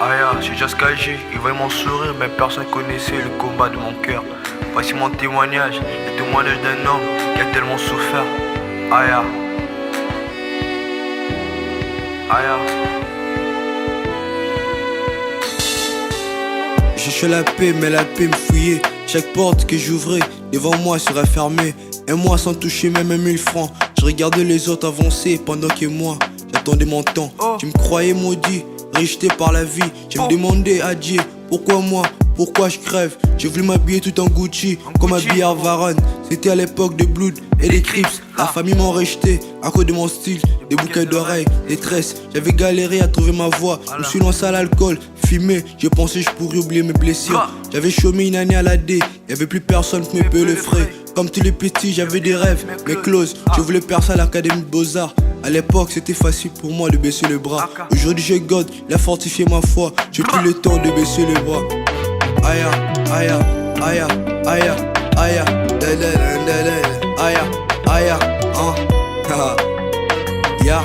Aya, c'est Just KG, il voyait mon sourire, mais personne connaissait le combat de mon cœur. Voici mon témoignage, le témoignage d'un homme qui a tellement souffert. Aya. Aya. Je cherchais la paix, mais la paix me fouillait. Chaque porte que j'ouvrais, devant moi serait fermée. Et moi sans toucher même 1000 francs. Je regardais les autres avancer pendant que moi j'attendais mon temps. Tu me croyais maudit, rejeté par la vie. Je me demandais à Dieu, pourquoi moi, pourquoi je crève. J'ai voulu m'habiller tout en Gucci, comme habillé à Varane. C'était à l'époque de Blood et des Crips. La famille m'ont rejeté à cause de mon style. Des bouquets d'oreilles, des tresses. J'avais galéré à trouver ma voie. Je me suis lancé à l'alcool, fumé. Je pensais que je pourrais oublier mes blessures. J'avais chômé une année à la D. Y'avait plus personne qui me payait le frais. Comme tous les petits, j'avais des rêves, mais close. Je voulais percer à l'Académie de Beaux-Arts. À l'époque, c'était facile pour moi de baisser les bras. Aujourd'hui, j'ai God, il a fortifié ma foi. J'ai plus le temps de baisser les bras. Aya, aya, aya, aya, aya, aya, aya, haha, ya.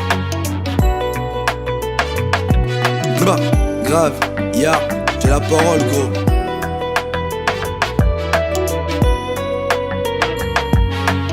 Grave, ya, j'ai la parole, gros.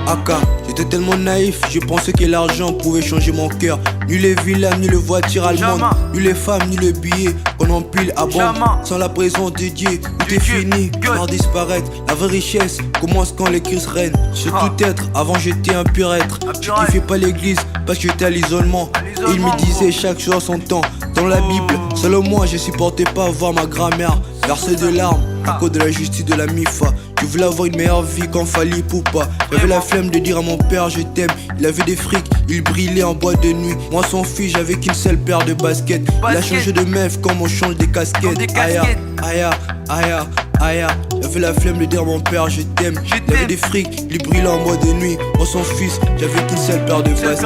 Aka, j'étais tellement naïf, je pensais que l'argent pouvait changer mon cœur. Ni les villas, ni les voitures allemandes, ni les femmes, ni le billet qu'on empile à bande. Sans la présence de Dieu, tout est fini par disparaître. La vraie richesse commence quand les crises règnent. Je tout être, avant j'étais un pur être. Je kiffais pas l'église parce que j'étais à l'isolement. Et il me disait chaque chose à son temps. Dans la Bible, selon moi je supportais pas voir ma grand-mère verser de larmes à cause de la justice de la MIFA. Je voulais avoir une meilleure vie quand fallait pour pas. J'avais la flemme de dire à mon père je t'aime. Il avait des frics, il brillait en boîte de nuit. Moi son fils, j'avais qu'une seule paire de baskets. Il a changé de meuf comme on change des casquettes. Aya, aya, aya, aya. J'avais la flemme de dire à mon père je t'aime. Il avait des frics, il brillait en boîte de nuit. Moi son fils, j'avais qu'une seule paire de baskets.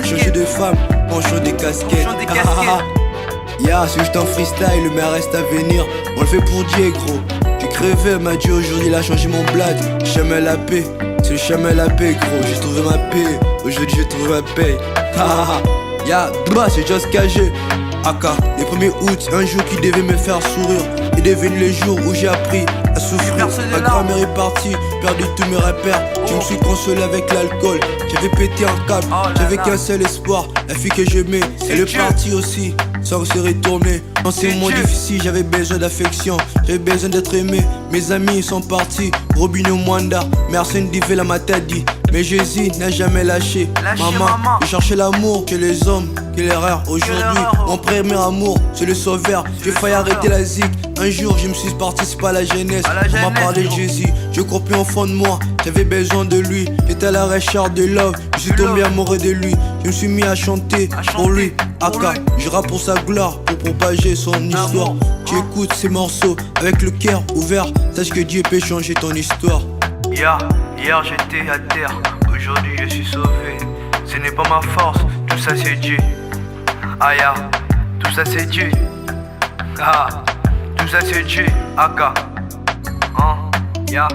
Changé de femme, on change des casquettes. Ya, c'est juste un freestyle, mais reste à venir. On le fait pour Dieu, gros. J'ai crevé, m'a dit aujourd'hui, il a changé mon blad. Chemin la paix, c'est le chemin la paix, gros. J'ai trouvé ma paix, aujourd'hui j'ai trouvé ma paix. Ya, c'est Just KG. Aka, le 1er août, un jour qui devait me faire sourire est devenu le jour où j'ai appris à souffrir. Ma grand-mère est partie, perdu tous mes repères. Je me suis consolé avec l'alcool. J'avais pété un câble, j'avais qu'un seul espoir. La fille que j'aimais, elle est partie aussi, sans se retourner. Dans ces moments difficiles, j'avais besoin d'affection, j'avais besoin d'être aimé. Mes amis sont partis, Robinho Mwanda, Mersenne Divella m'a dit. Mais Jésus n'a jamais lâché. Maman, je cherchais l'amour que les hommes, que l'erreur. Aujourd'hui, mon premier amour, c'est le sauveur. J'ai failli arrêter la zig. Un jour, je me suis participé à la jeunesse. On m'a parlé de Jésus, je crois plus au fond de moi. J'avais besoin de lui, j'étais à la recherche de love. Je suis tombé amoureux de lui, je me suis mis à chanter pour lui. Aka, je rappe pour sa gloire, pour propager son histoire. Tu écoutes ces morceaux avec le cœur ouvert. Sache que Dieu peut changer ton histoire. Hier j'étais à terre, aujourd'hui je suis sauvé. Ce n'est pas ma force, tout ça c'est Dieu. Aya, tout ça c'est Dieu. Tout ça c'est Dieu. Aka, ya.